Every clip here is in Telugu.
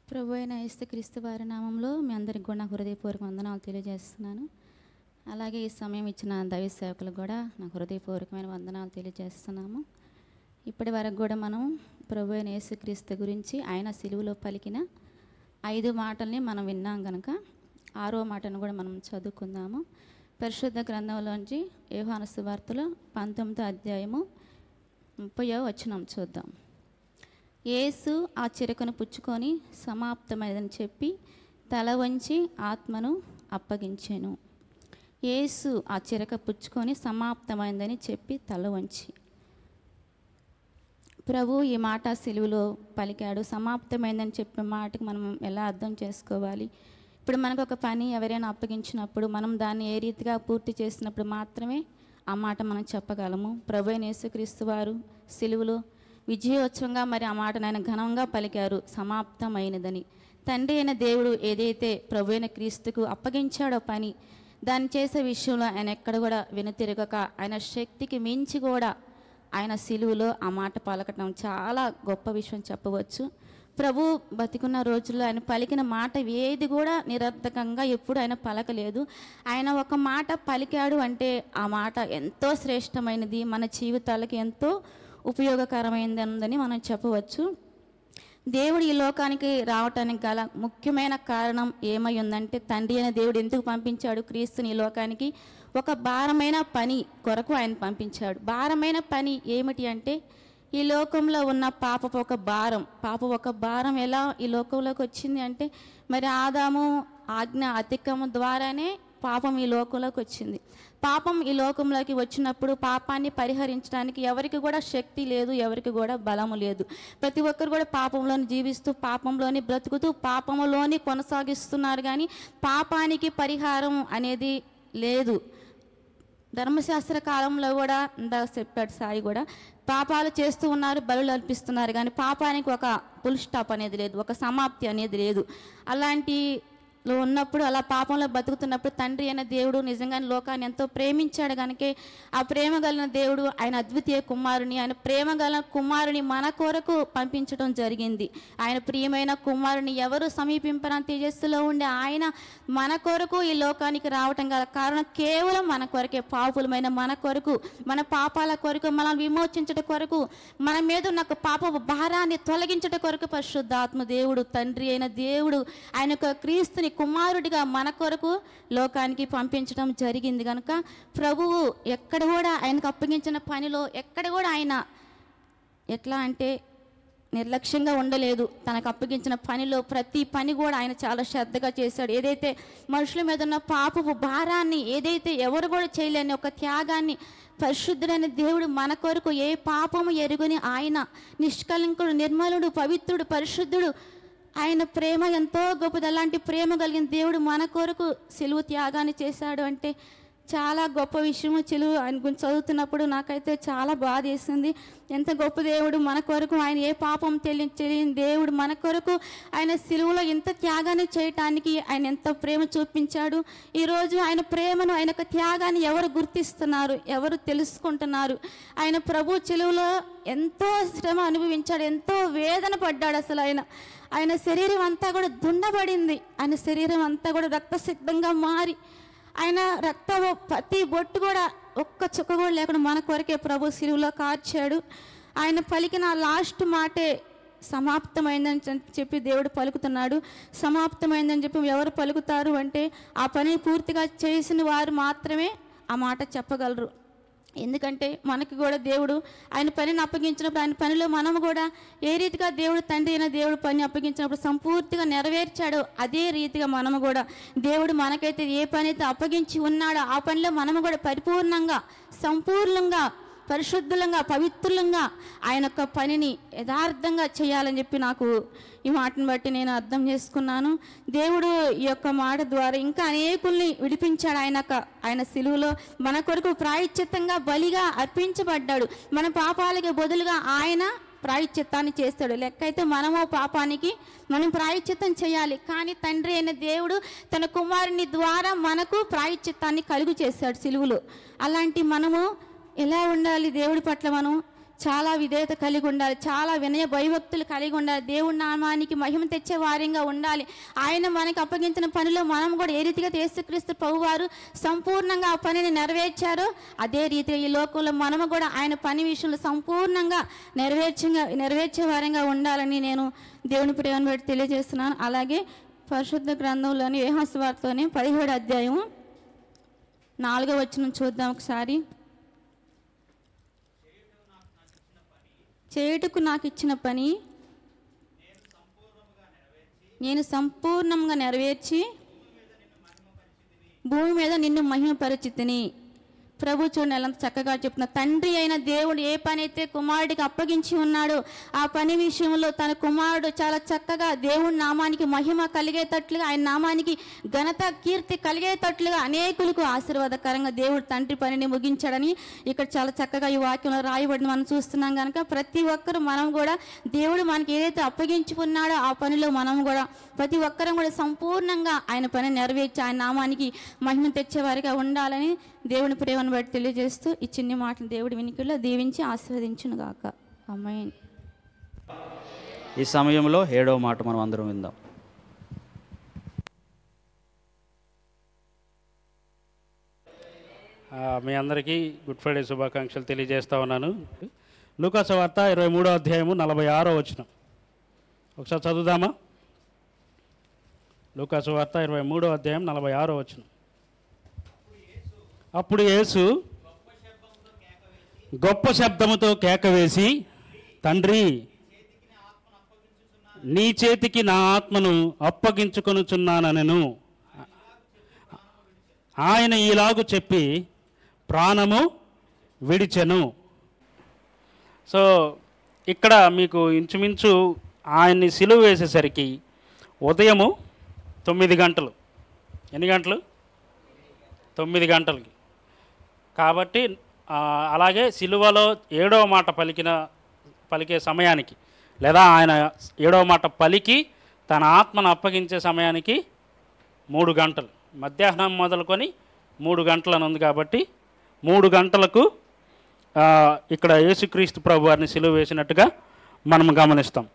ప్రభు అయిన యేసుక్రీస్తు వారి నామంలో మీ అందరికి కూడా నా హృదయపూర్వక వందనాలు తెలియజేస్తున్నాను. అలాగే ఈ సమయం ఇచ్చిన దైవ సేవకులకు కూడా నా హృదయపూర్వకమైన వందనాలు తెలియజేస్తున్నాము. ఇప్పటి వరకు కూడా మనం ప్రభు అయిన యేసుక్రీస్తు గురించి ఆయన సిలువలో పలికిన 5 మాటల్ని మనం విన్నాం కనుక 6వ మాటను కూడా మనం చదువుకుందాము. పరిశుద్ధ గ్రంథంలోంచి యోహాను సువార్తలో 19వ అధ్యాయము 30వ వచనం చూద్దాం. యేసు ఆ చిరకను పుచ్చుకొని సమాప్తమైనదని చెప్పి తల వంచి ఆత్మను అప్పగించెను. యేసు ఆ చిరక పుచ్చుకొని సమాప్తమైందని చెప్పి తల వంచి. ప్రభు ఈ మాట సిలువలో పలికాడు. సమాప్తమైందని చెప్పే మాటకి మనం ఎలా అర్థం చేసుకోవాలి? ఇప్పుడు మనకు ఒక పని ఎవరైనా అప్పగించినప్పుడు మనం దాన్ని ఏ రీతిగా పూర్తి చేసినప్పుడు మాత్రమే ఆ మాట మనం చెప్పగలము. ప్రభు అయిన యేసుక్రీస్తు వారు సిలువలో విజయోత్సవంగా మరి ఆ మాటను ఆయన ఘనంగా పలికారు, సమాప్తమైనదని. తండ్రి అయిన దేవుడు ఏదైతే ప్రభు అయిన క్రీస్తుకు అప్పగించాడో పని, దాన్ని చేసే విషయంలో ఆయన ఎక్కడ కూడా వెనుతిరగక ఆయన శక్తికి మించి కూడా ఆయన సిలువలో ఆ మాట పలకటం చాలా గొప్ప విషయం చెప్పవచ్చు. ప్రభు బతికున్న రోజుల్లో ఆయన పలికిన మాట ఏది కూడా నిరర్థకంగా ఎప్పుడు ఆయన పలకలేదు. ఆయన ఒక మాట పలికాడు అంటే ఆ మాట ఎంతో శ్రేష్టమైనది, మన జీవితాలకి ఎంతో ఉపయోగకరమైందని మనం చెప్పవచ్చు. దేవుడు ఈ లోకానికి రావటానికి గల ముఖ్యమైన కారణం ఏమై ఉందంటే, తండ్రి అయిన దేవుడు ఎందుకు పంపించాడు క్రీస్తుని ఈ లోకానికి? ఒక భారమైన పని కొరకు ఆయన పంపించాడు. భారమైన పని ఏమిటి అంటే, ఈ లోకంలో ఉన్న పాపపు ఒక భారం ఎలా ఈ లోకంలోకి వచ్చింది అంటే, మరి ఆదాము ఆజ్ఞ అతిక్రమం ద్వారానే పాపం ఈ లోకంలోకి వచ్చింది. పాపం ఈ లోకంలోకి వచ్చినప్పుడు పాపాన్ని పరిహరించడానికి ఎవరికి కూడా శక్తి లేదు, ఎవరికి కూడా బలము లేదు. ప్రతి ఒక్కరు కూడా పాపంలోని జీవిస్తూ, పాపంలోని బ్రతుకుతూ, పాపంలోని కొనసాగిస్తున్నారు. కానీ పాపానికి పరిహారం అనేది లేదు. ధర్మశాస్త్ర కాలంలో కూడా ఇందాక చెప్పాడు సాయి కూడా, పాపాలు చేస్తూ ఉన్నారు, బలులు అర్పిస్తున్నారు, కానీ పాపానికి ఒక ఫుల్ స్టాప్ అనేది లేదు, ఒక సమాప్తి అనేది లేదు. అలాంటిలో ఉన్నప్పుడు, అలా పాపంలో బతుకుతున్నప్పుడు తండ్రి అయిన దేవుడు నిజంగానే లోకాన్ని ఎంతో ప్రేమించాడు కనుకే ఆ ప్రేమ కలిగిన దేవుడు ఆయన అద్వితీయ కుమారుని, ఆయన ప్రేమ కలిగిన కుమారుని మన కొరకు పంపించడం జరిగింది. ఆయన ప్రియమైన కుమారుని ఎవరు సమీపింపని తేజస్సులో ఉండే ఆయన మన కొరకు ఈ లోకానికి రావటం గల కారణం కేవలం మన కొరకే. పాపులమైన మన కొరకు, మన పాపాల కొరకు, మనం విమోచించట కొరకు, మన మీద ఉన్న పాప భారాన్ని తొలగించట కొరకు పరిశుద్ధాత్మ దేవుడు, తండ్రి అయిన దేవుడు ఆయన యొక్క క్రీస్తుని కుమారుడిగా మన కొరకు లోకానికి పంపించడం జరిగింది. కనుక ప్రభువు ఎక్కడ కూడా ఆయనకు అప్పగించిన పనిలో ఎక్కడ కూడా ఆయన ఎట్లా అంటే నిర్లక్ష్యంగా ఉండలేదు. తనకు అప్పగించిన పనిలో ప్రతి పని కూడా ఆయన చాలా శ్రద్ధగా చేశాడు. ఏదైతే మనుషుల మీద ఉన్న పాపపు భారాన్ని ఏదైతే ఎవరు కూడా చేయలేని ఒక త్యాగాన్ని పరిశుద్ధుడైన దేవుడు మన కొరకు, ఏ పాపము ఎరుగుని ఆయన నిష్కలంకుడు, నిర్మలుడు, పవిత్రుడు, పరిశుద్ధుడు, ఆయన ప్రేమ ఎంతో గొప్పది. అలాంటి ప్రేమ కలిగిన దేవుడు మన కొరకు సిలువ త్యాగాన్ని చేశాడు అంటే చాలా గొప్ప విషయము. సిలువ ఆయన గురించి చదువుతున్నప్పుడు నాకైతే చాలా బాధ వేసింది. ఎంత గొప్ప దేవుడు మన కొరకు, ఆయన ఏ పాపం తెలియని దేవుడు మన కొరకు ఆయన సిలువలో ఇంత త్యాగాన్ని చేయటానికి ఆయన ఎంత ప్రేమ చూపించాడు. ఈరోజు ఆయన ప్రేమను, ఆయన యొక్క త్యాగాన్ని ఎవరు గుర్తిస్తున్నారు, ఎవరు తెలుసుకుంటున్నారు? ఆయన ప్రభు సిలువలో ఎంతో శ్రమ అనుభవించాడు, ఎంతో వేదన పడ్డాడు. అసలు ఆయన శరీరం అంతా కూడా దుండబడింది, ఆయన శరీరం అంతా కూడా రక్తసిక్తంగా మారి, ఆయన రక్త ప్రతి బొట్టు కూడా ఒక్క చుక్క కూడా లేకుండా మన కొరకే ప్రభు సిలువలో కార్చాడు. ఆయన పలికిన లాస్ట్ మాటే సమాప్తమైందని చెప్పి దేవుడు పలుకుతున్నాడు. సమాప్తమైందని చెప్పి ఎవరు పలుకుతారు అంటే, ఆ పని పూర్తిగా చేసిన వారు మాత్రమే ఆ మాట చెప్పగలరు. ఎందుకంటే మనకి కూడా దేవుడు ఆయన పనిని అప్పగించినప్పుడు, ఆయన పనిలో మనము కూడా ఏ రీతిగా దేవుడు తండ్రి అయిన దేవుడు పని అప్పగించినప్పుడు సంపూర్తిగా నెరవేర్చాడో అదే రీతిగా మనము కూడా దేవుడు మనకైతే ఏ పని అయితే అప్పగించి ఉన్నాడో ఆ పనిలో మనము కూడా పరిపూర్ణంగా, సంపూర్ణంగా, పరిశుద్ధులంగా, పవిత్రులంగా ఆయన యొక్క పనిని యథార్థంగా చేయాలని చెప్పి నాకు ఈ మాటను బట్టి నేను అర్థం చేసుకున్నాను. దేవుడు ఈ యొక్క మాట ద్వారా ఇంకా అనేకుల్ని విడిపించాడు. ఆయన సిలువలో మన కొరకు ప్రాయశ్చిత్తంగా బలిగా అర్పించబడ్డాడు. మన పాపాలకి బదులుగా ఆయన ప్రాయశ్చిత్తాన్ని చేస్తాడు. లెక్క అయితే మనము పాపానికి మనం ప్రాయశ్చిత్తం చేయాలి, కానీ తండ్రి అయిన దేవుడు తన కుమారుని ద్వారా మనకు ప్రాయశ్చిత్తాన్ని కలుగు చేశాడు సిలువలో. అలాంటి మనము ఎలా ఉండాలి దేవుడి పట్ల? మనం చాలా విధేయత కలిగి ఉండాలి, చాలా వినయ భయభక్తులు కలిగి ఉండాలి, దేవుడి నామానికి మహిమ తెచ్చే వారంగా ఉండాలి. ఆయన మనకి అప్పగించిన పనిలో మనం కూడా ఏ రీతిగా యేసుక్రీస్తు ప్రభువారు సంపూర్ణంగా ఆ పనిని నెరవేర్చారో అదే రీతిగా ఈ లోకంలో మనము కూడా ఆయన పని విషయంలో సంపూర్ణంగా నెరవేర్చే వారంగా ఉండాలని నేను దేవుని ప్రేమను బట్టి తెలియజేస్తున్నాను. అలాగే పరిశుద్ధ గ్రంథంలోని యోహాను సువార్తలోని 17వ అధ్యాయం 4వ వచనం చూద్దాం ఒకసారి. చేయుటకు నాకు ఇచ్చిన పని నేను సంపూర్ణంగా నెరవేర్చి భూమి మీద నిన్ను మహిమపరిచితిని. ప్రభు చూడండి ఎలా చక్కగా చెప్తున్నా. తండ్రి అయిన దేవుడు ఏ పని అయితే కుమారుడికి అప్పగించి ఉన్నాడో ఆ పని విషయంలో తన కుమారుడు చాలా చక్కగా దేవుడి నామానికి మహిమ కలిగేటట్లుగా, ఆయన నామానికి ఘనత కీర్తి కలిగేటట్లుగా అనేకులకు ఆశీర్వాదకరంగా దేవుడు తండ్రి పనిని ముగించాడని ఇక్కడ చాలా చక్కగా ఈ వాక్యంలో రాయబడిన మనం చూస్తున్నాం కనుక ప్రతి ఒక్కరు మనం కూడా దేవుడు మనకి ఏదైతే అప్పగించుకున్నాడో ఆ పనిలో మనం కూడా ప్రతి ఒక్కరం కూడా సంపూర్ణంగా ఆయన పని నెరవేర్చి ఆయన నామానికి మహిమ తెచ్చేవారిగా ఉండాలని దేవుని ప్రేమను బట్టి తెలియజేస్తూ ఈ చిన్ని మాటలు దేవుడి వినికిలో దీవించి ఆశీర్వదించును గాక. ఆమేన్. ఈ సమయంలో 7వ మాట మనం అందరం విందాం. మీ అందరికీ గుడ్ ఫ్రైడే శుభాకాంక్షలు తెలియజేస్తా ఉన్నాను. లూకా సువార్త 23వ అధ్యాయము 46వ వచనం ఒకసారి చదువుదామా? లూకా సువార్త 23వ అధ్యాయం 46వ వచనం. అప్పుడు యేసు గొప్ప శబ్దముతో కేకవేసి, తండ్రి, నీ చేతికి నా ఆత్మను అప్పగించుకొనుచున్నానెను. ఆయన ఈలాగు చెప్పి ప్రాణము విడిచెను. సో ఇక్కడ మీకు ఇంచుమించు ఆయన్ని సిలువ వేసేసరికి ఉదయము 9 గంటలు. ఎన్ని గంటలు? 9 గంటలకి. కాబట్టి అలాగే సిలువలో 7వ మాట పలికే సమయానికి, లేదా ఆయన 7వ మాట పలికి తన ఆత్మను అప్పగించే సమయానికి 3 గంటలు, మధ్యాహ్నం మొదలుకొని 3 గంటలు అని ఉంది. కాబట్టి 3 గంటలకు ఇక్కడ యేసుక్రీస్తు ప్రభు వారిని సిలువ వేసినట్టుగా మనం గమనిస్తాం.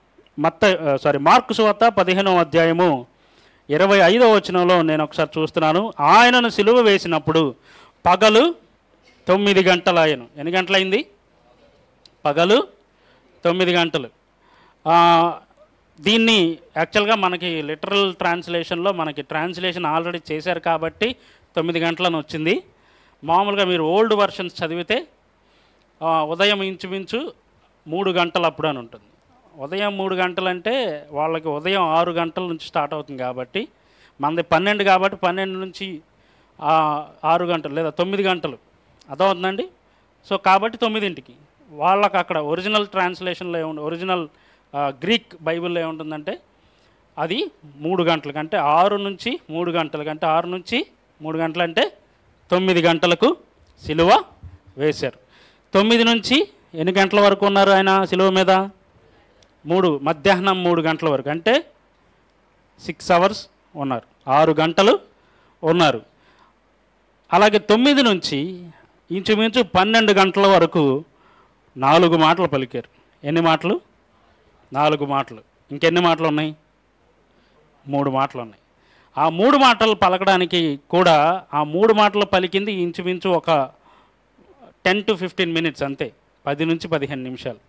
మార్కు సువార్త 15వ అధ్యాయము 25వ వచనంలో నేను ఒకసారి చూస్తున్నాను. ఆయనను సిలువ వేసినప్పుడు పగలు 9 గంటలు ఆయను. ఎన్ని గంటలైంది? పగలు 9 గంటలు. దీన్ని యాక్చువల్గా మనకి లిటరల్ ట్రాన్స్లేషన్లో మనకి ట్రాన్స్లేషన్ ఆల్రెడీ చేశారు కాబట్టి 9 గంటలని వచ్చింది. మామూలుగా మీరు ఓల్డ్ వర్షన్స్ చదివితే ఉదయం ఇంచుమించు 3 గంటలు అప్పుడు అని ఉంటుంది. ఉదయం 3 గంటలంటే వాళ్ళకి ఉదయం 6 గంటల నుంచి స్టార్ట్ అవుతుంది కాబట్టి, మనది 12 కాబట్టి 12 నుంచి 6 గంటలు లేదా 9 గంటలు అదవుతుందండి. సో కాబట్టి 9ంటికి వాళ్ళకి అక్కడ ఒరిజినల్ ట్రాన్స్లేషన్లో ఒరిజినల్ గ్రీక్ బైబిల్లో ఏముంటుందంటే అది 3 గంటలకు, అంటే 6 నుంచి 3 గంటలకు, అంటే 6 నుంచి 3 గంటలు అంటే 9 గంటలకు సిలువ వేశారు. 9 నుంచి ఎన్ని గంటల వరకు ఉన్నారు ఆయన సిలువ మీద? మధ్యాహ్నం 3 గంటల వరకు, అంటే 6 అవర్స్ ఉన్నారు, 6 గంటలు ఉన్నారు. అలాగే 9 నుంచి ఇంచుమించు 12 గంటల వరకు 4 మాటలు పలికారు. ఎన్ని మాటలు? 4 మాటలు. ఇంకెన్ని మాటలు ఉన్నాయి? 3 మాటలు ఉన్నాయి. ఆ 3 మాటలు పలకడానికి కూడా ఆ 3 మాటలు పలికింది ఇంచుమించు ఒక 10 to 15 మినిట్స్, అంతే, 10 నుంచి 15 నిమిషాలు.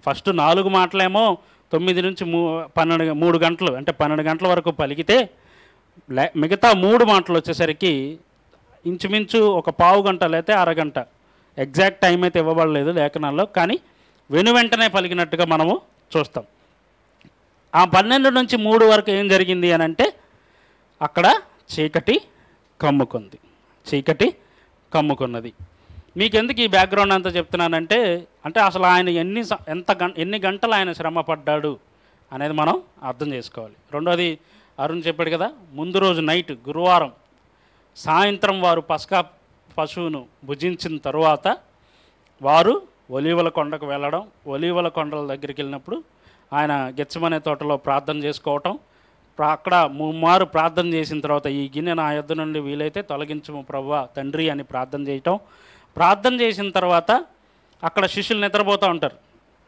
ఫస్ట్ 4 మాటలేమో 9 నుంచి 3 గంటలు, అంటే 12 గంటల వరకు పలికితే మిగతా 3 మాటలు వచ్చేసరికి ఇంచుమించు ఒక పావు గంట లేకపోతే అరగంట, ఎగ్జాక్ట్ టైం అయితే ఇవ్వబడలేదు లేఖనాల్లో, కానీ వెంటనే పలికినట్టుగా మనము చూస్తాం. ఆ 12 నుంచి 3 వరకు ఏం జరిగింది అని అంటే అక్కడ చీకటి కమ్ముకున్నది. మీకు ఎందుకు ఈ బ్యాక్గ్రౌండ్ అంతా చెప్తున్నానంటే, అసలు ఆయన ఎన్ని గంటలు ఆయన శ్రమ పడ్డాడు అనేది మనం అర్థం చేసుకోవాలి. రెండోది, అరుణ్ చెప్పాడు కదా, ముందు రోజు నైట్ గురువారం సాయంత్రం వారు పస్కా పశువును భుజించిన తరువాత వారు ఒలీవల కొండకు వెళ్ళడం, ఒలీవల కొండల దగ్గరికి వెళ్ళినప్పుడు ఆయన గెత్సెమనే తోటలో ప్రార్థన చేసుకోవటం, అక్కడ 3 మారు ప్రార్థన చేసిన తర్వాత ఈ గిన్నె నా యొద్ద నుండి వీలైతే తొలగించుము ప్రభువా తండ్రి అని ప్రార్థన చేయటం, ప్రార్థన చేసిన తర్వాత అక్కడ శిష్యులు నిద్రపోతూ ఉంటారు.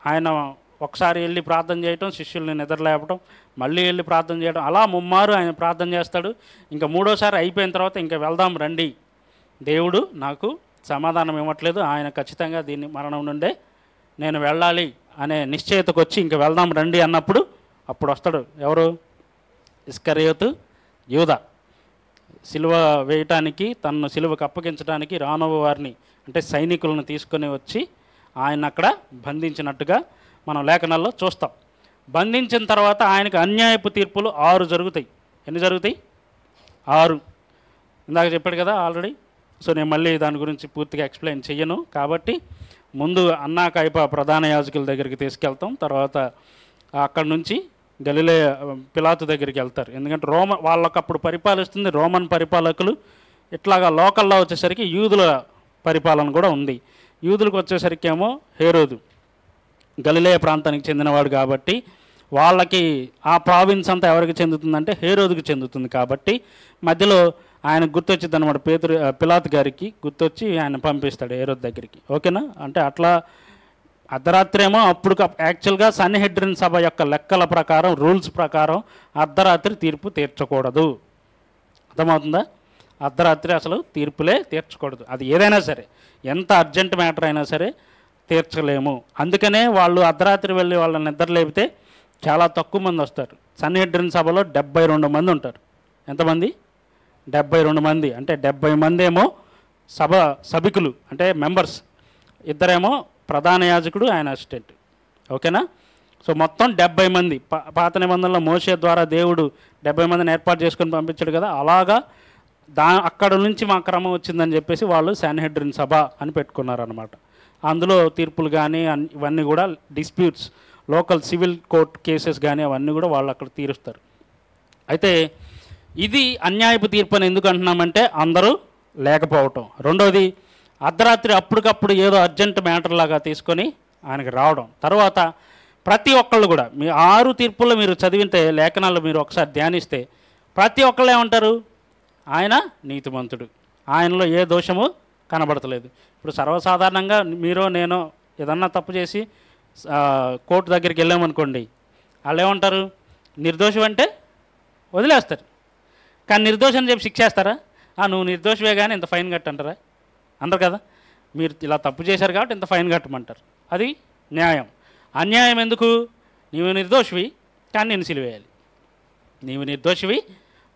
ఆయన ఒకసారి వెళ్ళి ప్రార్థన చేయటం, శిష్యుల్ని నిద్ర లేపటం, మళ్ళీ వెళ్ళి ప్రార్థన చేయడం, అలా ముమ్మారు ఆయన ప్రార్థన చేస్తాడు. ఇంకా మూడోసారి అయిపోయిన తర్వాత ఇంకా వెళ్దాం రండి, దేవుడు నాకు సమాధానం ఇవ్వట్లేదు, ఆయన ఖచ్చితంగా దీన్ని మరణం నుండే నేను వెళ్ళాలి అనే నిశ్చయితకు వచ్చి ఇంకా వెళ్దాం రండి అన్నప్పుడు అప్పుడు వస్తాడు ఎవరు? ఇస్కరియోతు యూదా. సిలువ వేయటానికి, తనను సిలువకు అప్పగించడానికి రానవ వారిని అంటే సైనికులను తీసుకొని వచ్చి ఆయన అక్కడ బంధించినట్టుగా మనం లేఖనాల్లో చూస్తాం. బంధించిన తర్వాత ఆయనకు అన్యాయపు తీర్పులు 6 జరుగుతాయి. ఎన్ని జరుగుతాయి? 6. ఇందాక చెప్పాడు కదా ఆల్రెడీ. సో నేను మళ్ళీ దాని గురించి పూర్తిగా ఎక్స్ప్లెయిన్ చెయ్యను. కాబట్టి ముందు అన్నా కయప ప్రధాన యాజకుల దగ్గరికి తీసుకెళ్తాం. తర్వాత అక్కడి నుంచి గలిలే పిలాతు దగ్గరికి వెళ్తారు. ఎందుకంటే వాళ్ళకు అప్పుడు పరిపాలిస్తుంది రోమన్ పరిపాలకులు. ఇట్లాగా లోకల్లో వచ్చేసరికి యూదుల పరిపాలన కూడా ఉంది. యూదులకు వచ్చేసరికి ఏమో హేరోదు, గలిలే ప్రాంతానికి చెందినవాడు కాబట్టి వాళ్ళకి ఆ ప్రావిన్స్ అంతా ఎవరికి చెందుతుందంటే హేరోదుకు చెందుతుంది. కాబట్టి మధ్యలో ఆయన గుర్తొచ్చింది అనమాట, పిలాతు గారికి గుర్తొచ్చి ఆయన పంపిస్తాడు హేరోదు దగ్గరికి. ఓకేనా? అంటే అట్లా అర్ధరాత్రి ఏమో అప్పుడు యాక్చువల్గా సన్హెడ్రిన్ సభ యొక్క లెక్కల ప్రకారం, రూల్స్ ప్రకారం అర్ధరాత్రి తీర్పు తీర్చకూడదు. అర్థమవుతుందా? అర్ధరాత్రి అసలు తీర్పులే తీర్చకూడదు. అది ఏదైనా సరే, ఎంత అర్జెంట్ మ్యాటర్ అయినా సరే తీర్చలేము. అందుకనే వాళ్ళు అర్ధరాత్రి వెళ్ళి వాళ్ళని నిద్ర లేపితే చాలా తక్కువ మంది వస్తారు. సన్హెడ్రిన్ సభలో 72 మంది ఉంటారు. ఎంతమంది? 72 మంది. అంటే 70 మంది ఏమో సభికులు అంటే మెంబర్స్, ఇద్దరేమో ప్రధాన యాజకుడు, ఆయన అసిస్టెంట్. ఓకేనా? సో మొత్తం 70 మంది. పాత నిబంధనలో మోషే ద్వారా దేవుడు 70 మందిని ఏర్పాటు చేసుకొని పంపించాడు కదా, అలాగా అక్కడ నుంచి మా క్రమం వచ్చిందని చెప్పేసి వాళ్ళు సన్హెడ్రిన్ సభ అని పెట్టుకున్నారనమాట. అందులో తీర్పులు కానీ ఇవన్నీ కూడా disputes, local civil court cases కానీ అవన్నీ కూడా వాళ్ళు అక్కడ తీరుస్తారు. అయితే ఇది అన్యాయపు తీర్పు అని ఎందుకు అంటున్నామంటే అందరూ లేకపోవటం. రెండోది అర్ధరాత్రి అప్పటికప్పుడు ఏదో అర్జెంట్ మ్యాటర్ లాగా తీసుకొని ఆయనకి రావడం. తర్వాత ప్రతి ఒక్కళ్ళు కూడా మీ 6 తీర్పుల్లో మీరు చదివితే, లేఖనాలు మీరు ఒకసారి ధ్యానిస్తే ప్రతి ఒక్కళ్ళు ఏమంటారు? ఆయన నీతిమంతుడు, ఆయనలో ఏ దోషము కనబడతలేదు. ఇప్పుడు సర్వసాధారణంగా మీరో నేనో ఏదన్నా తప్పు చేసి కోర్టు దగ్గరికి వెళ్ళామనుకోండి, వాళ్ళు ఏమంటారు? నిర్దోషం అంటే వదిలేస్తారు. కానీ నిర్దోషం చెప్పి శిక్షేస్తారా? నువ్వు నిర్దోషమే కానీ ఇంత ఫైన్ కట్టంటారా? అంటారు కదా. మీరు ఇలా తప్పు చేశారు కాబట్టి ఇంత ఫైన్ కట్టమంటారు. అది న్యాయం. అన్యాయం ఎందుకు? నీవు నిర్దోషివి కానీ నేను సిలువేయాలి. నీవు నిర్దోషివి,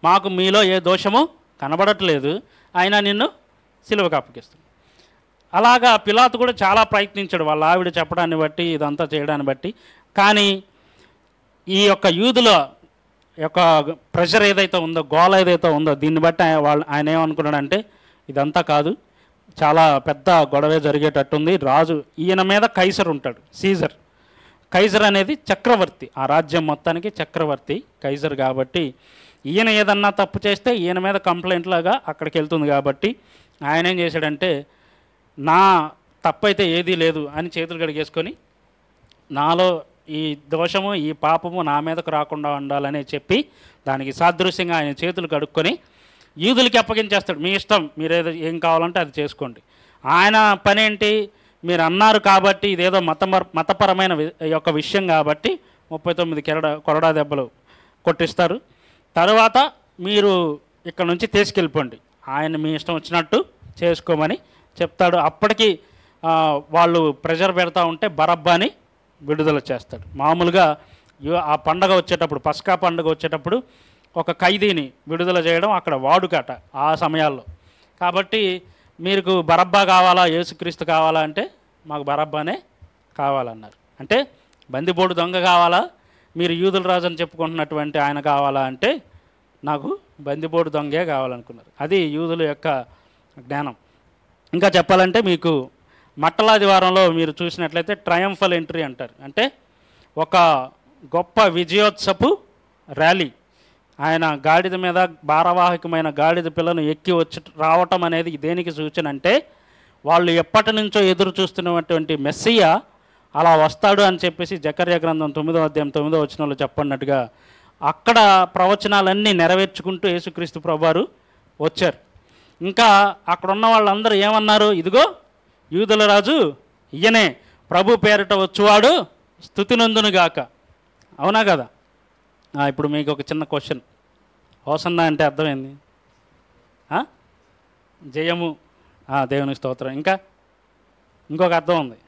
మాకు మీలో ఏ దోషము కనబడట్లేదు, అయినా నిన్ను సిలువకు అప్పగిస్తుంది. అలాగా పిలాతు కూడా చాలా ప్రయత్నించాడు వాళ్ళ ఆవిడ చెప్పడాన్ని బట్టి, ఇదంతా చేయడాన్ని బట్టి. కానీ ఈ యొక్క యూదుల యొక్క ప్రెషర్ ఏదైతే ఉందో, గోల ఏదైతే ఉందో, దీన్ని బట్టి ఆయన ఏమనుకున్నాడంటే ఇదంతా కాదు, చాలా పెద్ద గొడవే జరిగేటట్టుంది. రాజు ఈయన మీద కైసర్ ఉంటాడు, సీజర్. కైసర్ అనేది చక్రవర్తి, ఆ రాజ్యం మొత్తానికి చక్రవర్తి కైసర్. కాబట్టి ఈయన ఏదన్నా తప్పు చేస్తే ఈయన మీద కంప్లైంట్ లాగా అక్కడికి వెళ్తుంది. కాబట్టి ఆయన ఏం చేశాడంటే, నా తప్పైతే ఏదీ లేదు అని చేతులు కడిగేసుకొని, నాలో ఈ దోషము ఈ పాపము నా మీదకు రాకుండా ఉండాలని చెప్పి దానికి సాదృశ్యంగా ఆయన చేతులు కడుక్కొని యూదులకి అప్పగించేస్తాడు. మీ ఇష్టం, మీరు ఏం కావాలంటే అది చేసుకోండి. ఆయన పని ఏంటి? మీరు అన్నారు కాబట్టి ఇదేదో మతపరమైన యొక్క విషయం కాబట్టి 39 కొరడా దెబ్బలు కొట్టిస్తారు. తర్వాత మీరు ఇక్కడ నుంచి తీసుకెళ్ళిపోండి, ఆయన మీ ఇష్టం వచ్చినట్టు చేసుకోమని చెప్తాడు. అప్పటికి వాళ్ళు ప్రెషర్ పెడతా ఉంటే బరబ్బాని విడుదల చేస్తాడు. మామూలుగా ఆ పండగ వచ్చేటప్పుడు, పస్కా పండుగ వచ్చేటప్పుడు ఒక ఖైదీని విడుదల చేయడం అక్కడ వాడుకట ఆ సమయాల్లో. కాబట్టి మీకు బరబ్బా కావాలా, యేసుక్రీస్తు కావాలా అంటే మాకు బరబ్బానే కావాలన్నారు. అంటే బందిపోటు దొంగ కావాలా, మీరు యూదుల రాజు అని చెప్పుకుంటున్నటువంటి ఆయన కావాలా అంటే నాకు బందిపోటు దొంగే కావాలనుకున్నారు. అది యూదుల యొక్క జ్ఞానం. ఇంకా చెప్పాలంటే మీకు మట్టలాదివారంలో మీరు చూసినట్లయితే ట్రయంఫల్ ఎంట్రీ అంటారు. అంటే ఒక గొప్ప విజయోత్సపు ర్యాలీ. ఆయన గాడిద మీద, భారవాహకమైన గాడిద పిల్లను ఎక్కి వచ్చి రావటం అనేది దేనికి సూచన అంటే, వాళ్ళు ఎప్పటి నుంచో ఎదురు చూస్తున్నటువంటి మెస్సియా అలా వస్తాడు అని చెప్పేసి జకర్యా గ్రంథం 9వ అధ్యాయం 9వ వచనంలో చెప్పన్నట్టుగా అక్కడ ప్రవచనాలన్నీ నెరవేర్చుకుంటూ యేసుక్రీస్తు ప్రభువారు వచ్చారు. ఇంకా అక్కడ ఉన్న వాళ్ళందరూ ఏమన్నారు? ఇదిగో యూదుల రాజు ఈయనే ప్రభు పేరిట వచ్చువాడు స్తుతినందునుగాక. అవునా కదా? ఇప్పుడు మీకు ఒక చిన్న క్వశ్చన్. హోసన్నా అంటే అర్థమైంది, జయము, దేవునికి స్తోత్రం. ఇంకా ఇంకొక అర్థం ఉంది,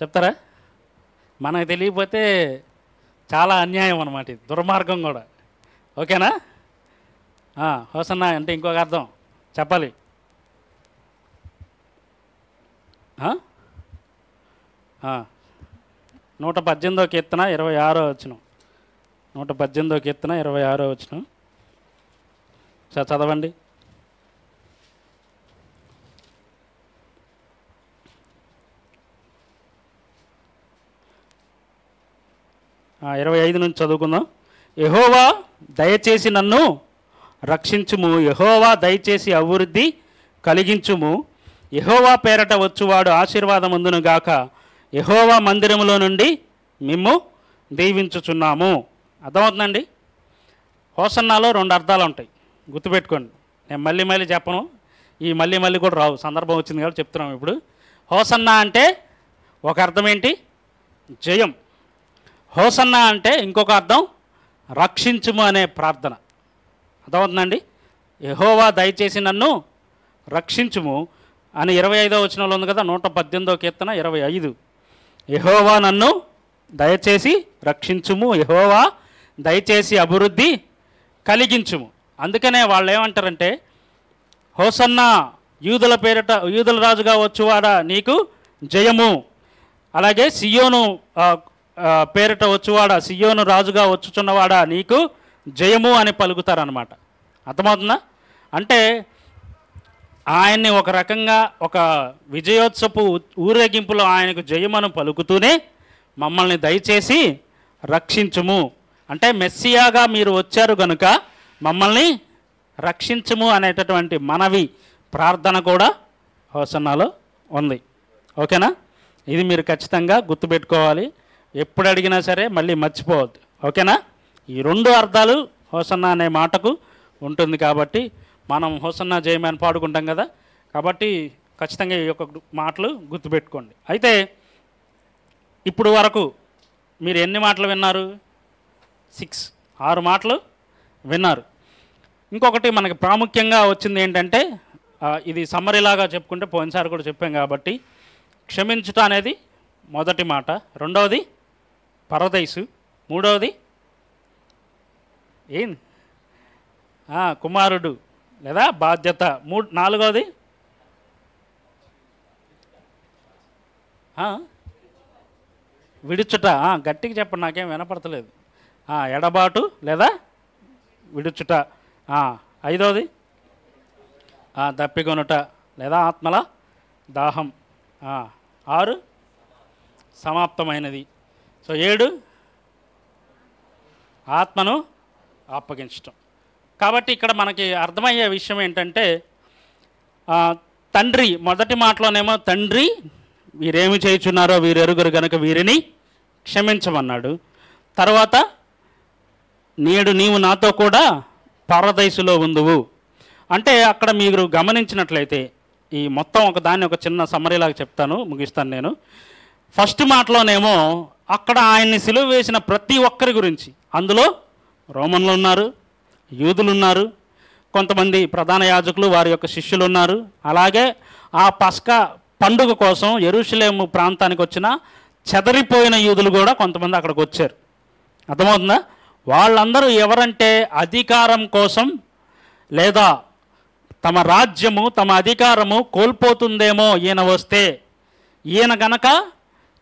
చెప్తారా? మనకు తెలియకపోతే చాలా అన్యాయం అన్నమాట, ఇది దుర్మార్గం కూడా. ఓకేనా? హోసన్నా అంటే ఇంకొక అర్థం చెప్పాలి. 118వ కీర్తన 26వ వచనం. 118వ కీర్తన 26వ వచనం సార్ చదవండి. ఆ 25 నుంచి చదువుకుందాం. యెహోవా దయచేసి నన్ను రక్షించుము, యెహోవా దయచేసి అభివృద్ధి కలిగించుము, యెహోవా పేరట వచ్చువాడు ఆశీర్వాదముందును గాక, యెహోవా మందిరములో నుండి మిమ్ము దీవించుచున్నాము. అర్థమవుతుందండి? హోసన్నాలో 2 అర్థాలు ఉంటాయి, గుర్తుపెట్టుకోండి. నేను మళ్ళీ మళ్ళీ చెప్పను, ఈ మళ్ళీ కూడా రావు, సందర్భం వచ్చింది కాబట్టి చెప్తున్నాం. ఇప్పుడు హోసన్నా అంటే ఒక అర్థం ఏంటి? జయం. హోసన్నా అంటే ఇంకొక అర్థం రక్షించుము అనే ప్రార్థన. అర్థమవుతుందండి? యెహోవా దయచేసి నన్ను రక్షించుము అని 25వ వచనంలో ఉంది కదా, 118వ కీర్తన 25. యెహోవా నన్ను దయచేసి రక్షించుము, యెహోవా దయచేసి అభివృద్ధి కలిగించుము. అందుకనే వాళ్ళు ఏమంటారంటే, హోసన్నా యూదుల పేరిట, యూదుల రాజుగా వచ్చువాడా నీకు జయము, అలాగే సియోను పేరిట వచ్చువాడా, సియోను రాజుగా వచ్చుచున్నవాడా నీకు జయము అని పలుకుతారనమాట. అర్థమవుతుందా? అంటే ఆయన్ని ఒక రకంగా ఒక విజయోత్సపు ఊరేగింపులో ఆయనకు జయమను పలుకుతూనే మమ్మల్ని దయచేసి రక్షించుము, అంటే మెస్సియాగా మీరు వచ్చారు కనుక మమ్మల్ని రక్షించుము అనేటటువంటి మనవి, ప్రార్థన కూడా హోసన్నాలో ఉంది. ఓకేనా? ఇది మీరు ఖచ్చితంగా గుర్తుపెట్టుకోవాలి, ఎప్పుడు అడిగినా సరే మళ్ళీ మర్చిపోవద్దు. ఓకేనా? ఈ 2 అర్థాలు హోసన్నా అనే మాటకు ఉంటుంది కాబట్టి మనం హోసన్నా జయమని పాడుకుంటాం కదా, కాబట్టి ఖచ్చితంగా ఈ యొక్క మాటలు గుర్తుపెట్టుకోండి. అయితే ఇప్పుడు వరకు మీరు ఎన్ని మాటలు విన్నారు? 6 మాటలు విన్నారు. ఇంకొకటి మనకి ప్రాముఖ్యంగా వచ్చింది ఏంటంటే, ఇది సమ్మరీలాగా చెప్పుకుంటే పోయినసారి కూడా చెప్పాం కాబట్టి, క్షమించుట అనేది మొదటి మాట, రెండవది పరదైసు, మూడవది ఏంది కుమారుడు లేదా బాధ్యత, నాలుగవది విడుచుట. గట్టిగా చెప్పండి, నాకేం వినపడతలేదు. ఎడబాటు లేదా విడుచుట. ఐదవది దప్పికొనుట లేదా ఆత్మల దాహం. 6 సమాప్తమైనది. సో 7 ఆత్మను అప్పగించటం. కాబట్టి ఇక్కడ మనకి అర్థమయ్యే విషయం ఏంటంటే, తండ్రి మొదటి మాటలోనేమో తండ్రి వీరేమి చేయుచున్నారో వీరెరుగురు గనుక వీరిని క్షమించమన్నాడు. తర్వాత నేడు నీవు నాతో కూడా పరదైసులో ఉందువు అంటే, అక్కడ మీరు గమనించినట్లయితే ఈ మొత్తం ఒక చిన్న సమ్మరీలాగా చెప్తాను, ముగిస్తాను నేను. ఫస్ట్ మాటలోనేమో అక్కడ ఆయన్ని సిలువ వేసిన ప్రతి ఒక్కరి గురించి, అందులో రోమన్లు ఉన్నారు, యూదులు ఉన్నారు, కొంతమంది ప్రధాన యాజకులు వారి యొక్క శిష్యులు ఉన్నారు, అలాగే ఆ పస్కా పండుగ కోసం యెరూషలేము ప్రాంతానికి వచ్చిన చెదరిపోయిన యూదులు కూడా కొంతమంది అక్కడికి వచ్చారు. అర్థమవుతుందా? వాళ్ళందరూ ఎవరంటే, అధికారం కోసం లేదా తమ రాజ్యము తమ అధికారము కోల్పోతుందేమో ఈయన వస్తే, ఈయన గనక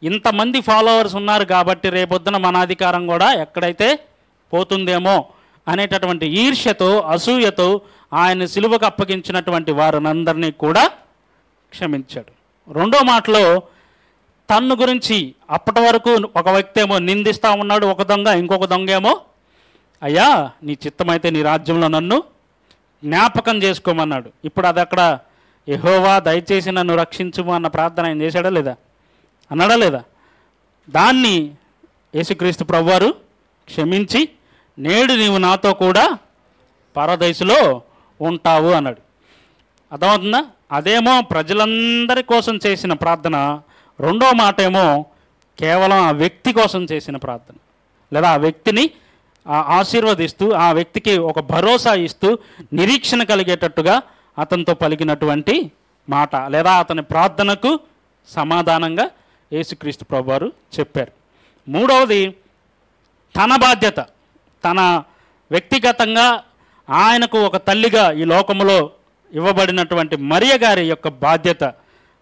ఇంతమంది ఫాలోవర్స్ ఉన్నారు కాబట్టి రేపొద్దున మన అధికారం కూడా ఎక్కడైతే పోతుందేమో అనేటటువంటి ఈర్ష్యతో అసూయతో ఆయన సిలువకు అప్పగించినటువంటి వారినందరినీ కూడా క్షమించాడు. రెండో మాటలో తన్ను గురించి అప్పటి వరకు ఒక వ్యక్తి ఏమో నిందిస్తూ ఉన్నాడు, ఒక దొంగ, ఇంకొక దొంగ ఏమో అయ్యా నీ చిత్తమైతే నీ రాజ్యంలో నన్ను జ్ఞాపకం చేసుకోమన్నాడు. ఇప్పుడు అది అక్కడ యెహోవా దయచేసి నన్ను రక్షించుము అన్న ప్రార్థన ఆయన చేశాడా లేదా? అన్నాడా లేదా? దాన్ని యేసుక్రీస్తు ప్రభువారు క్షమించి నేడు నీవు నాతో కూడా పరదైసులో ఉంటావు అన్నాడు. అర్థమవుతుందా? అదేమో ప్రజలందరి కోసం చేసిన ప్రార్థన, రెండో మాట ఏమో కేవలం ఆ వ్యక్తి కోసం చేసిన ప్రార్థన, లేదా ఆ వ్యక్తిని ఆశీర్వదిస్తూ ఆ వ్యక్తికి ఒక భరోసా ఇస్తూ నిరీక్షణ కలిగేటట్టుగా అతనితో పలికినటువంటి మాట, లేదా అతని ప్రార్థనకు సమాధానంగా యేసుక్రీస్తు ప్రభువారు చెప్పారు. మూడవది తన బాధ్యత, తన వ్యక్తిగతంగా ఆయనకు ఒక తల్లిగా ఈ లోకములో ఇవ్వబడినటువంటి మరియ గారి యొక్క బాధ్యత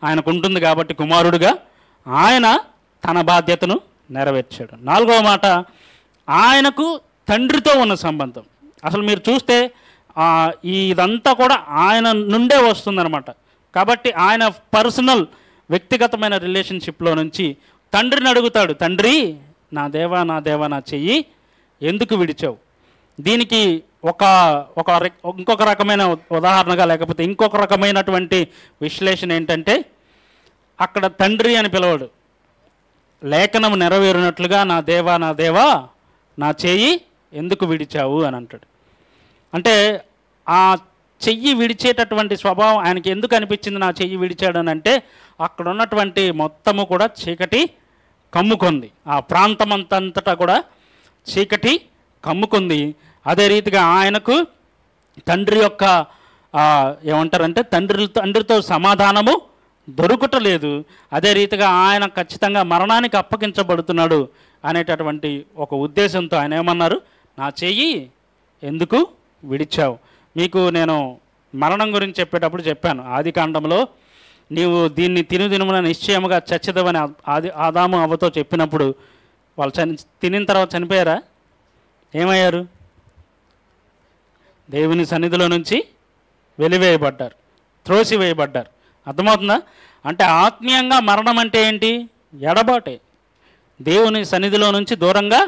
ఆయనకు ఉంటుంది కాబట్టి కుమారుడిగా ఆయన తన బాధ్యతను నెరవేర్చాడు. నాలుగవ మాట ఆయనకు తండ్రితో ఉన్న సంబంధం. అసలు మీరు చూస్తే ఇదంతా కూడా ఆయన నుండే వస్తుందన్నమాట. కాబట్టి ఆయన పర్సనల్ వ్యక్తిగతమైన రిలేషన్షిప్లో నుంచి తండ్రిని అడుగుతాడు, తండ్రి నా దేవా నా దేవా నా చెయ్యి ఎందుకు విడిచావు. దీనికి ఇంకొక రకమైన ఉదాహరణగా లేకపోతే ఇంకొక రకమైనటువంటి విశ్లేషణ ఏంటంటే, అక్కడ తండ్రి అని పిలవడు, లేఖనం నెరవేరినట్లుగా నా దేవా నా దేవా నా చెయ్యి ఎందుకు విడిచావు అని అంటాడు. అంటే ఆ చెయ్యి విడిచేటటువంటి స్వభావం ఆయనకి ఎందుకు అనిపించింది నా చెయ్యి విడిచాడు అని అంటే, అక్కడ ఉన్నటువంటి మొత్తము కూడా చీకటి కమ్ముకుంది, ఆ ప్రాంతం అంతటా కూడా చీకటి కమ్ముకుంది. అదే రీతిగా ఆయనకు తండ్రి యొక్క ఏమంటారంటే తండ్రితో సమాధానము దొరుకుటలేదు. అదే రీతిగా ఆయన ఖచ్చితంగా మరణానికి అప్పగించబడుతున్నాడు అనేటటువంటి ఒక ఉద్దేశంతో ఆయన ఏమన్నారు, నా చెయ్యి ఎందుకు విడిచావు. మీకు నేను మరణం గురించి చెప్పేటప్పుడు చెప్పాను, ఆది కాండంలో నీవు దీన్ని తినుదినమున నిశ్చయముగా చచ్చిదవని ఆదాము అవ్వతో చెప్పినప్పుడు వాళ్ళు తినిన తర్వాత చనిపోయారా? ఏమయ్యారు? దేవుని సన్నిధిలో నుంచి వెలివేయబడ్డారు, త్రోసివేయబడ్డారు. అర్థమవుతుందా? అంటే ఆత్మీయంగా మరణం అంటే ఏంటి? ఎడబాటే, దేవుని సన్నిధిలో నుంచి దూరంగా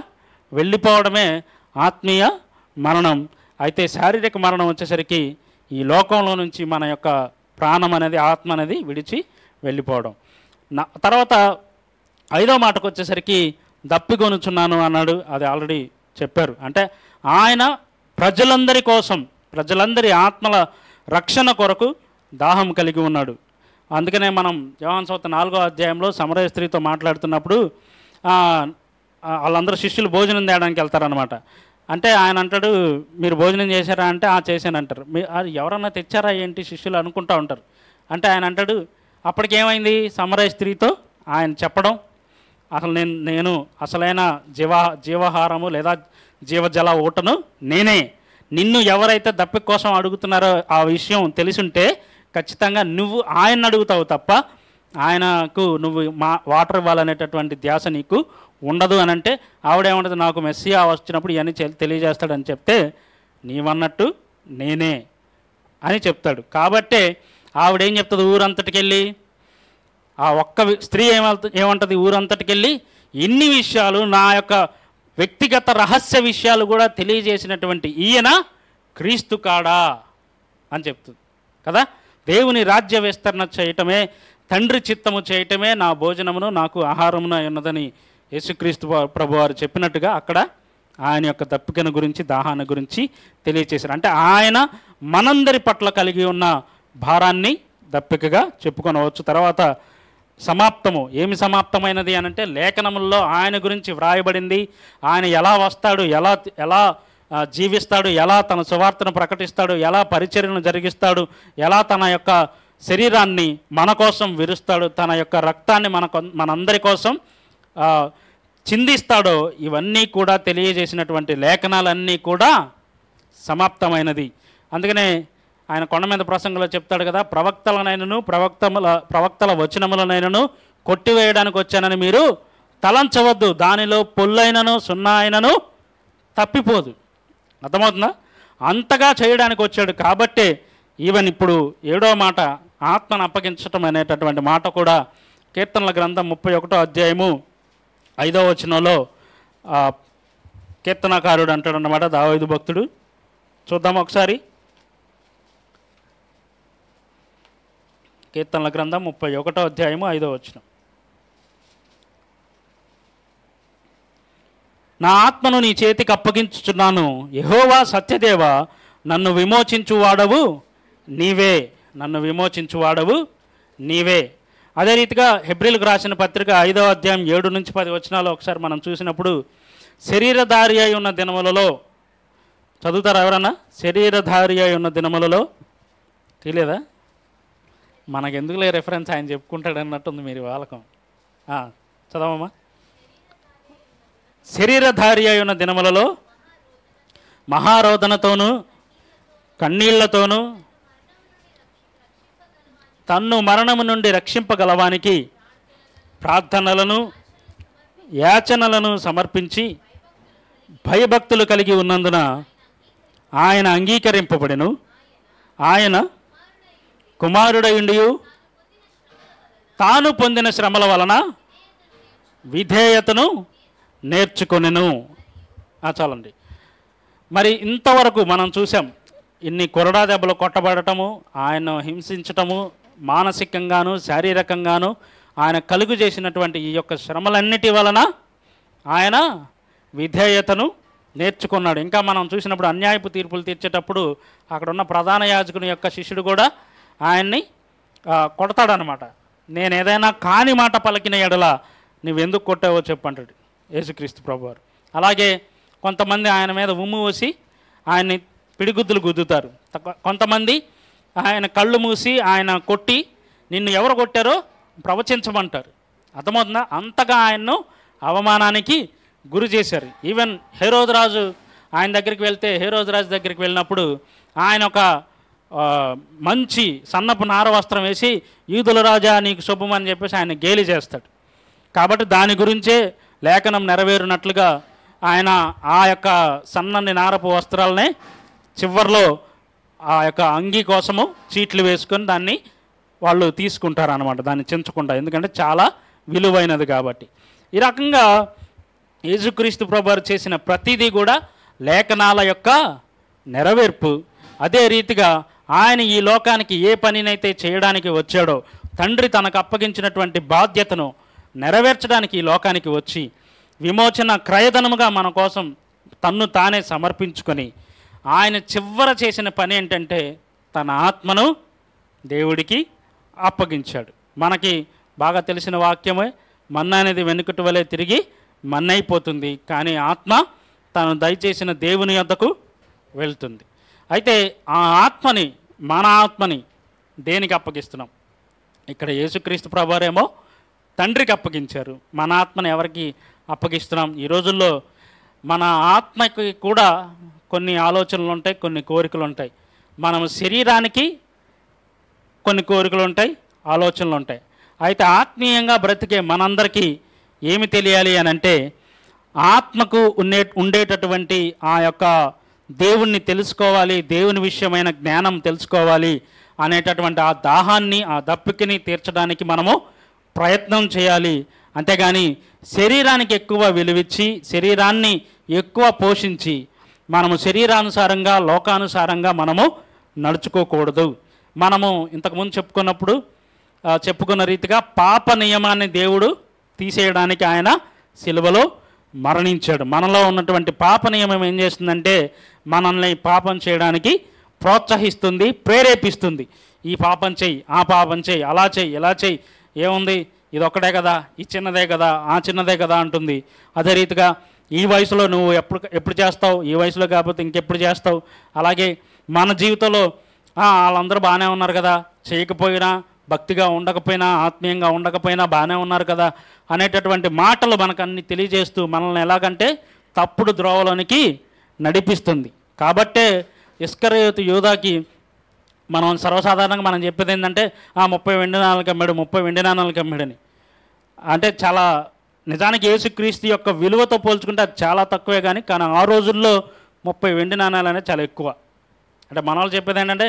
వెళ్ళిపోవడమే ఆత్మీయ మరణం. అయితే శారీరక మరణం వచ్చేసరికి ఈ లోకంలో నుంచి మన యొక్క ప్రాణం అనేది, ఆత్మ అనేది విడిచి వెళ్ళిపోవడం. తర్వాత ఐదో మాటకు వచ్చేసరికి దప్పికొనుచున్నాను అన్నాడు. అది ఆల్రెడీ చెప్పారు. అంటే ఆయన ప్రజలందరి కోసం, ప్రజలందరి ఆత్మల రక్షణ కొరకు దాహం కలిగి ఉన్నాడు. అందుకనే మనం యోహాను సువార్త 4వ అధ్యాయంలో సమరయ స్త్రీతో మాట్లాడుతున్నప్పుడు వాళ్ళందరూ శిష్యులు భోజనం తేయడానికి వెళ్తారనమాట. అంటే ఆయన అంటాడు, మీరు భోజనం చేశారా అంటే చేశానంటారు. ఎవరన్నా తెచ్చారా ఏంటి శిష్యులు అనుకుంటూ ఉంటారు. అంటే ఆయన అంటాడు, అప్పటికేమైంది? సమరయ స్త్రీతో ఆయన చెప్పడం, అసలు నేను అసలైన జీవహారము లేదా జీవజల ఊటను నేనే. నిన్ను ఎవరైతే దప్పిక కోసం అడుగుతున్నారో ఆ విషయం తెలిసుంటే ఖచ్చితంగా నువ్వు ఆయన అడుగుతావు తప్ప ఆయనకు నువ్వు వాటర్ ఇవ్వాలనేటటువంటి ధ్యాస నీకు ఉండదు అని అంటే, ఆవిడేమంటది, నాకు మెస్సియా వచ్చినప్పుడు ఇవన్నీ తెలియజేస్తాడని చెప్తే నీవన్నట్టు నేనే అని చెప్తాడు. కాబట్టే ఆవిడేం చెప్తుంది, ఊరంతటికి వెళ్ళి ఆ ఒక్క స్త్రీ ఏమంటుంది, ఊరంతటికి వెళ్ళి ఇన్ని విషయాలు, నా యొక్క వ్యక్తిగత రహస్య విషయాలు కూడా తెలియజేసినటువంటి ఈయన క్రీస్తు కాడా అని చెప్తుంది కదా. దేవుని రాజ్య విస్తరణ చేయటమే, తండ్రి చిత్తము చేయటమే నా భోజనమును నాకు ఆహారమును ఉన్నదని యేసుక్రీస్తు ప్రభువారు చెప్పినట్టుగా అక్కడ ఆయన యొక్క దప్పికను గురించి, దాహాన్ని గురించి తెలియచేశారు. అంటే ఆయన మనందరి పట్ల కలిగి ఉన్న భారాన్ని దప్పికగా చెప్పుకొనవచ్చు. తర్వాత సమాప్తము, ఏమి సమాప్తమైనది అని అంటే, లేఖనముల్లో ఆయన గురించి వ్రాయబడింది. ఆయన ఎలా వస్తాడు, ఎలా జీవిస్తాడు, ఎలా తన సువార్తను ప్రకటిస్తాడు, ఎలా పరిచర్యను జరిగిస్తాడు, ఎలా తన యొక్క శరీరాన్ని మన కోసం విరుస్తాడు, తన యొక్క రక్తాన్ని మనందరి కోసం చిందిస్తాడో, ఇవన్నీ కూడా తెలియజేసినటువంటి లేఖనాలన్నీ కూడా సమాప్తమైనది. అందుకనే ఆయన కొండ మీద ప్రసంగంలో చెప్తాడు కదా, ప్రవక్తల వచనములనైనను కొట్టివేయడానికి వచ్చానని మీరు తలంచవద్దు, దానిలో పొల్లైనను సున్నా అయినను తప్పిపోదు. అర్థమవుతుందా? అంతగా చేయడానికి వచ్చాడు. కాబట్టే ఈవెన్ ఇప్పుడు 7వ మాట, ఆత్మను అప్పగించటం అనేటటువంటి మాట కూడా కీర్తనల గ్రంథం 31వ అధ్యాయము 5వ వచనంలో కీర్తనకారుడు అంటాడు అన్నమాట, దావీదు భక్తుడు. చూద్దాం ఒకసారి. కీర్తనల గ్రంథం 31వ అధ్యాయము 5వ వచనం. నా ఆత్మను నీ చేతికి అప్పగించుచున్నాను, యెహోవా సత్యదేవ నన్ను విమోచించువాడవు నీవే నన్ను విమోచించువాడవు నీవే. అదే రీతిగా హెబ్రీలకు రాసిన పత్రిక 5వ అధ్యాయం 7 నుంచి 10 వచనాలు ఒకసారి మనం చూసినప్పుడు, శరీరధారి అయి ఉన్న దినములలో, చదువుతారా ఎవరన్నా? శరీరధారి అయి ఉన్న దినములలో, తెలియదా? మనకెందుకులే రెఫరెన్స్, ఆయన చెప్పుకుంటాడు అన్నట్టుంది మీరు వాలకం. చదవమ్మా. శరీరధారి అయి ఉన్న దినములలో మహారోదనతోనూ కన్నీళ్లతోనూ తన్ను మరణము నుండి రక్షింపగలవానికి ప్రార్థనలను యాచనలను సమర్పించి భయభక్తులు కలిగి ఉన్నందున ఆయన అంగీకరింపబడెను. ఆయన కుమారుడయుండియు తాను పొందిన శ్రమల వలన విధేయతను నేర్చుకొనెను. చాలండి. మరి ఇంతవరకు మనం చూసాం, ఇన్ని కొరడా దెబ్బలు కొట్టబడటము, ఆయన హింసించటము, మానసికంగాను శారీరకంగాను ఆయన కలుగు చేసినటువంటి ఈ యొక్క శ్రమలన్నిటి వలన ఆయన విధేయతను నేర్చుకున్నాడు. ఇంకా మనం చూసినప్పుడు అన్యాయపు తీర్పులు తీర్చేటప్పుడు అక్కడ ఉన్న ప్రధాన యాజకుని యొక్క శిష్యుడు కూడా ఆయన్ని కొడతాడనమాట. నేను ఏదైనా కాని మాట పలికిన ఎడల నువ్వెందుకు కొట్టావో చెప్పంటాడు యేసుక్రీస్తు ప్రభువారు. అలాగే కొంతమంది ఆయన మీద ఉమ్ము వేసి ఆయన్ని పిడిగుద్దులు గుద్దుతారు. కొంతమంది ఆయన కళ్ళు మూసి ఆయన కొట్టి నిన్ను ఎవరు కొట్టారో ప్రవచించమంటారు. అర్థమవుతుందా? అంతగా ఆయన్ను అవమానానికి గురి చేశారు. ఈవెన్ హేరోదు రాజు ఆయన దగ్గరికి వెళ్తే, హేరోదు రాజు దగ్గరికి వెళ్ళినప్పుడు ఆయన ఒక మంచి సన్నపు నార వస్త్రం వేసి, యూదుల రాజా నీకు శుభం అని చెప్పేసి ఆయన గేలి చేస్తాడు. కాబట్టి దాని గురించే లేఖనం నెరవేరునట్లుగా ఆయన ఆ యొక్క సన్నని నారపు వస్త్రాలనే చివర్లో ఆ యొక్క అంగీ కోసము చీట్లు వేసుకొని దాన్ని వాళ్ళు తీసుకుంటారనమాట, దాన్ని చించకుండా, ఎందుకంటే చాలా విలువైనది కాబట్టి. ఈ రకంగా యేసుక్రీస్తు ప్రభువారు చేసిన ప్రతిదీ కూడా లేఖనాల యొక్క నెరవేర్పు. అదే రీతిగా ఆయన ఈ లోకానికి ఏ పనినైతే చేయడానికి వచ్చాడో, తండ్రి తనకు అప్పగించినటువంటి బాధ్యతను నెరవేర్చడానికి ఈ లోకానికి వచ్చి విమోచన క్రయధనముగా మన కోసం తన్ను తానే సమర్పించుకొని ఆయన చివర చేసిన పని ఏంటంటే తన ఆత్మను దేవుడికి అప్పగించాడు. మనకి బాగా తెలిసిన వాక్యమే, మన్న అనేది వెనుకటి వలె తిరిగి మన్నైపోతుంది, కానీ ఆత్మ తను దయచేసిన దేవుని యొద్దకు వెళ్తుంది. అయితే ఆ ఆత్మని, మన ఆత్మని దేనికి అప్పగిస్తున్నాం? ఇక్కడ యేసుక్రీస్తు ప్రభువారేమో తండ్రికి అప్పగించారు. మన ఆత్మని ఎవరికి అప్పగిస్తున్నాం? ఈ రోజుల్లో మన ఆత్మకి కూడా కొన్ని ఆలోచనలు ఉంటాయి, కొన్ని కోరికలు ఉంటాయి. మనం శరీరానికి కొన్ని కోరికలు ఉంటాయి, ఆలోచనలు ఉంటాయి. అయితే ఆత్మీయంగా బ్రతికే మనందరికీ ఏమి తెలియాలి అని అంటే, ఆత్మకు ఉండేటటువంటి ఆ యొక్క దేవుణ్ణి తెలుసుకోవాలి, దేవుని విషయమైన జ్ఞానం తెలుసుకోవాలి అనేటటువంటి ఆ దాహాన్ని, ఆ దప్పికని తీర్చడానికి మనము ప్రయత్నం చేయాలి. అంతేగాని శరీరానికి ఎక్కువ విలువిచ్చి, శరీరాన్ని ఎక్కువ పోషించి మనము శరీరానుసారంగా, లోకానుసారంగా మనము నడుచుకోకూడదు. మనము ఇంతకుముందు చెప్పుకున్న రీతిగా పాప నియమాన్ని దేవుడు తీసేయడానికి ఆయన సిలువలో మరణించాడు. మనలో ఉన్నటువంటి పాప నియమం ఏం చేస్తుందంటే మనల్ని పాపం చేయడానికి ప్రోత్సహిస్తుంది, ప్రేరేపిస్తుంది. ఈ పాపం చెయ్యి, ఆ పాపం చెయ్యి, అలా చెయ్యి, ఇలా చెయ్యి, ఏముంది ఇది ఒక్కడే కదా, ఈ చిన్నదే కదా, ఆ చిన్నదే కదా అంటుంది. అదే రీతిగా ఈ వయసులో నువ్వు ఎప్పుడు చేస్తావు, ఈ వయసులో కాకపోతే ఇంకెప్పుడు చేస్తావు. అలాగే మన జీవితంలో వాళ్ళందరూ బాగానే ఉన్నారు కదా, చేయకపోయినా, భక్తిగా ఉండకపోయినా, ఆత్మీయంగా ఉండకపోయినా బాగానే ఉన్నారు కదా అనేటటువంటి మాటలు మనకు అన్ని తెలియజేస్తూ మనల్ని ఎలాగంటే తప్పుడు ద్రోవలోనికి నడిపిస్తుంది. కాబట్టే ఇస్కరియోతు యూదాకి మనం సర్వసాధారణంగా మనం చెప్పేది ఏంటంటే 30 వెండి నాణాలకు అమ్మాడు, 30 వెండి నాణాలకు అమ్మాడని. అంటే చాలా నిజానికి యేసుక్రీస్తు యొక్క విలువతో పోల్చుకుంటే అది చాలా తక్కువే, కానీ ఆ రోజుల్లో 30 వెండి నాణాలు అనేది చాలా ఎక్కువ. అంటే మన వాళ్ళు చెప్పేది ఏంటంటే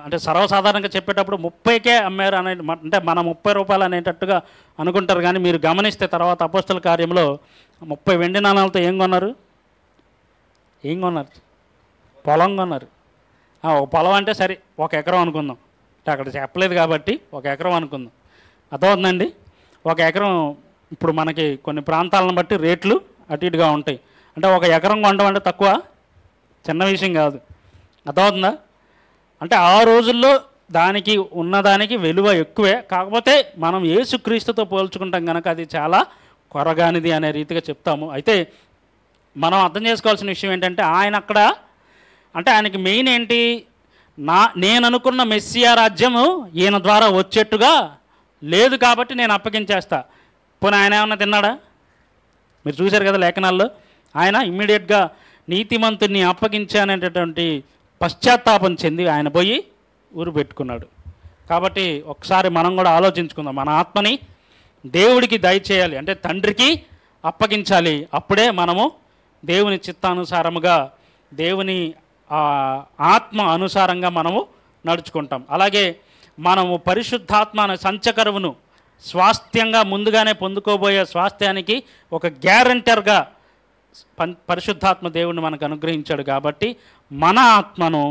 అంటే సర్వసాధారణంగా చెప్పేటప్పుడు 30కే అమ్మారు అనే, అంటే మన 30 రూపాయలు అనేటట్టుగా అనుకుంటారు. కానీ మీరు గమనిస్తే తర్వాత అపోస్తల కార్యంలో 30 వెండి నాణాలతో ఏం కొన్నారు? పొలం కొన్నారు. ఒక పొలం అంటే సరే 1 ఎకరం అనుకుందాం, అంటే అక్కడ చెప్పలేదు కాబట్టి 1 ఎకరం అనుకుందాం. అర్థమవుతుందండి? 1 ఎకరం ఇప్పుడు మనకి కొన్ని ప్రాంతాలను బట్టి రేట్లు అటు ఇటుగా ఉంటాయి. అంటే 1 ఎకరం కొనడం అంటే తక్కువ, చిన్న విషయం కాదు. అర్థమవుతుందా? అంటే ఆ రోజుల్లో దానికి ఉన్నదానికి విలువ ఎక్కువే, కాకపోతే మనం యేసుక్రీస్తుతో పోల్చుకుంటాం కనుక అది చాలా కొరగానిది అనే రీతిగా చెప్తాము. అయితే మనం అర్థం చేసుకోవాల్సిన విషయం ఏంటంటే ఆయన అక్కడ అంటే ఆయనకి మెయిన్ ఏంటి, నేను అనుకున్న మెస్సియా రాజ్యము ఈయన ద్వారా వచ్చేట్టుగా లేదు కాబట్టి నేను అప్పగించేస్తా. పోనీ ఆయన ఏమన్నా తిన్నాడా? మీరు చూశారు కదా లేఖనాల్లో, ఆయన ఇమ్మీడియట్గా నీతిమంతుడిని అప్పగించాననేటటువంటి పశ్చాత్తాపం చెంది ఆయన పోయి ఊరు పెట్టుకున్నాడు. కాబట్టి ఒకసారి మనం కూడా ఆలోచించుకుందాం, మన ఆత్మని దేవుడికి దయచేయాలి అంటే తండ్రికి అప్పగించాలి. అప్పుడే మనము దేవుని చిత్తానుసారముగా దేవుని ఆత్మ అనుసారంగా మనము నడుచుకుంటాం. అలాగే మనము పరిశుద్ధాత్మ అనే సంచకరువును స్వాస్థ్యంగా ముందుగానే పొందుకోబోయే స్వాస్థ్యానికి ఒక గ్యారంటర్గా పరిశుద్ధాత్మ దేవుడిని మనకు అనుగ్రహించాడు. కాబట్టి మన ఆత్మను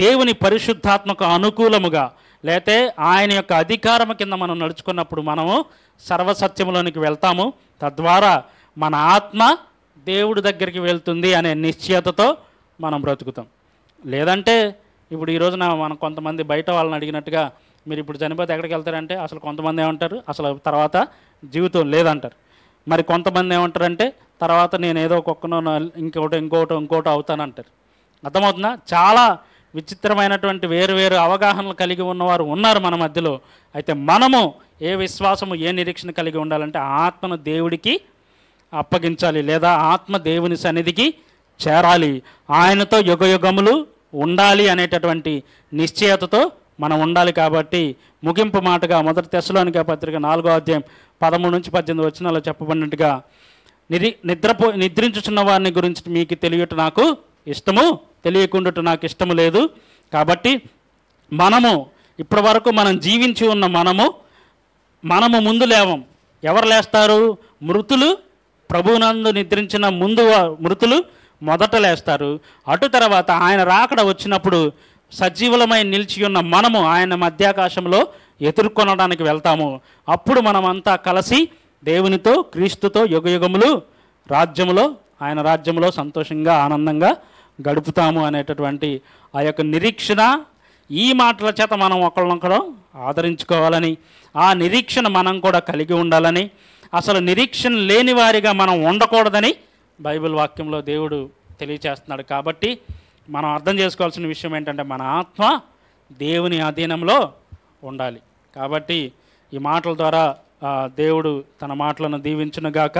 దేవుని పరిశుద్ధాత్మకు అనుకూలముగా లేతే ఆయన యొక్క అధికారము కింద మనం నడుచుకున్నప్పుడు మనము సర్వసత్యములోనికి వెళ్తాము. తద్వారా మన ఆత్మ దేవుడి దగ్గరికి వెళ్తుంది అనే నిశ్చయతతో మనం బ్రతుకుతాం. లేదంటే ఇప్పుడు ఈ రోజున మనం కొంతమంది బయట వాళ్ళని అడిగినట్టుగా మీరు ఇప్పుడు చనిపోతే ఎక్కడికి వెళ్తారంటే అసలు కొంతమంది ఏమంటారు, అసలు తర్వాత జీవితం లేదంటారు. మరి కొంతమంది ఏమంటారంటే తర్వాత నేను ఏదో ఒక్కొక్కనో ఇంకోటి అవుతానంటారు. అర్థమవుతుందా? చాలా విచిత్రమైనటువంటి వేరు అవగాహనలు కలిగి ఉన్నవారు ఉన్నారు మన మధ్యలో. అయితే మనము ఏ విశ్వాసము ఏ నిరీక్షణ కలిగి ఉండాలంటే ఆత్మను దేవుడికి అప్పగించాలి, లేదా ఆత్మ దేవుని సన్నిధికి చేరాలి, ఆయనతో యుగయుగములు ఉండాలి అనేటటువంటి నిశ్చయతతో మనం ఉండాలి. కాబట్టి ముగింపు మాటగా 1 తెస్సలోనికే పత్రిక 4వ అధ్యాయం 13 నుంచి 18 వచనాల్లో చెప్పబడినట్టుగా నిద్రించుచున్న వారిని గురించి మీకు తెలియట నాకు ఇష్టము, తెలియకుండుట నాకు ఇష్టము లేదు. కాబట్టి మనము ఇప్పటి వరకు మనం జీవించి ఉన్న మనము ముందు లేవం. ఎవరు లేస్తారు? మృతులు ప్రభువునందు నిద్రించిన ముందు మృతులు మొదట లేస్తారు. అటు తర్వాత ఆయన రాకడ వచ్చినప్పుడు సజీవులమై నిలిచి ఉన్న మనము ఆయన మధ్యాకాశంలో ఎదుర్కొనడానికి వెళ్తాము. అప్పుడు మనమంతా కలిసి దేవునితో క్రీస్తుతో యుగయుగములు రాజ్యములో ఆయన రాజ్యంలో సంతోషంగా ఆనందంగా గడుపుతాము అనేటటువంటి ఆ యొక్క నిరీక్షణ ఈ మాటల చేత మనం ఒకళ్ళొకరం ఆదరించుకోవాలని, ఆ నిరీక్షణ మనం కూడా కలిగి ఉండాలని, అసలు నిరీక్షణ లేని వారిగా మనం ఉండకూడదని బైబిల్ వాక్యంలో దేవుడు తెలియచేస్తున్నాడు. కాబట్టి మనం అర్థం చేసుకోవాల్సిన విషయం ఏంటంటే మన ఆత్మ దేవుని అధీనంలో ఉండాలి. కాబట్టి ఈ మాటల ద్వారా దేవుడు తన మాటలను దీవించునుగాక.